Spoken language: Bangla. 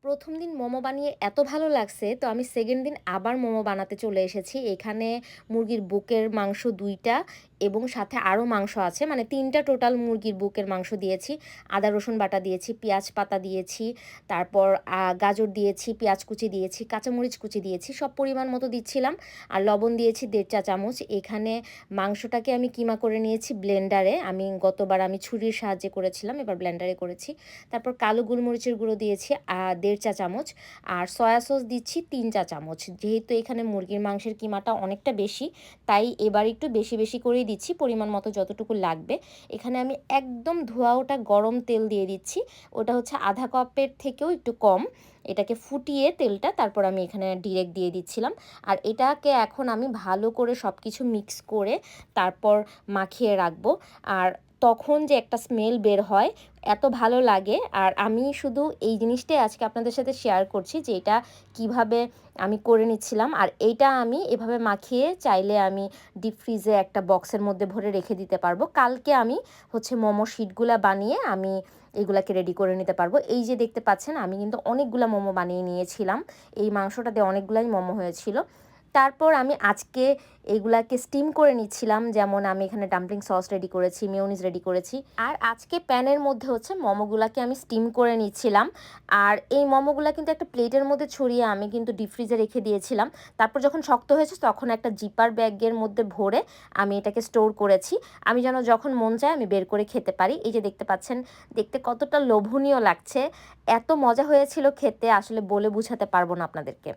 প্রথম দিন মোমো বানিয়ে এত ভালো লাগছে, তো আমি সেকেন্ড দিন আবার মোমো বানাতে চলে এসেছি। এখানে মুরগির বুকের মাংস ২ টা এবং সাথে আরও মাংস আছে। মানে ৩ টা টোটাল মুরগির বুকের মাংস দিয়েছি। আদা রসুন বাটা দিয়েছি, পেঁয়াজ পাতা দিয়েছি, তারপর গাজর দিয়েছি, পেঁয়াজ কুচি দিয়েছি, কাঁচামরিচ কুচি দিয়েছি। সব পরিমাণ মতো দিচ্ছিলাম। আর লবণ দিয়েছি ১.৫ চা চামচ। এখানে মাংসটাকে আমি কিমা করে নিয়েছি ব্লেন্ডারে। গতবার আমি ছুরির সাহায্যে করেছিলাম, এবার ব্লেন্ডারে করেছি। তারপর কালো গোলমরিচের গুঁড়ো দিয়েছি ১.৫ চা চামচ, আর সয়া সস দিচ্ছি ৩ চা চামচ। যেহেতু এখানে মুরগির মাংসের কিমাটা অনেকটা বেশি, তাই এবার একটু বেশি বেশি করেই দিচ্ছি, পরিমাণ মতো যতটুকু লাগবে। এখানে আমি একদম ধোয়া ওটা গরম তেল দিয়ে দিচ্ছি। ওটা হচ্ছে আধা কাপের থেকেও একটু কম। এটাকে ফুটিয়ে তেলটা তারপর আমি এখানে ডিরেক্ট দিয়ে দিচ্ছিলাম। আর এটাকে এখন আমি ভালো করে সব কিছু মিক্স করে তারপর মাখিয়ে রাখবো। আর তখন যে একটা স্মেল বের হয়, এত ভালো লাগে। আর আমি শুধু এই জিনিসটাই আজকে আপনাদের সাথে শেয়ার করছি যে এটা কিভাবে আমি করে নিচ্ছিলাম। আর এইটা আমি এভাবে মাখিয়ে চাইলে আমি ডিপ ফ্রিজে একটা বক্সের মধ্যে ভরে রেখে দিতে পারবো। কালকে আমি হচ্ছে মোমো শিটগুলা বানিয়ে আমি এগুলাকে রেডি করে নিতে পারবো। এই যে দেখতে পাচ্ছেন, আমি কিন্তু অনেকগুলা মোমো বানিয়ে নিয়েছিলাম। এই মাংসটা দিয়ে অনেকগুলাই মোমো হয়েছিল। তারপর আমি আজকে এগুলাকে স্টিম করে নিচ্ছিলাম। যেমন আমি এখানে ডাম্পলিং সস রেডি করেছি, মেয়োনিজ রেডি করেছি। আর আজকে প্যানের মধ্যে হচ্ছে মোমোগুলাকে আমি স্টিম করে নিচ্ছিলাম। আর এই মোমোগুলা কিন্তু একটা প্লেটের মধ্যে ছড়িয়ে আমি কিন্তু ডিপ ফ্রিজে রেখে দিয়েছিলাম। তারপর যখন শক্ত হয়েছে তখন একটা জিপার ব্যাগের মধ্যে ভরে আমি এটাকে স্টোর করেছি। আমি যেন যখন মন চায় আমি বের করে খেতে পারি। এই যে দেখতে পাচ্ছেন, দেখতে কতটা লোভনীয় লাগছে। এত মজা হয়েছিল খেতে, আসলে বলে বোঝাতে পারবো না আপনাদেরকে।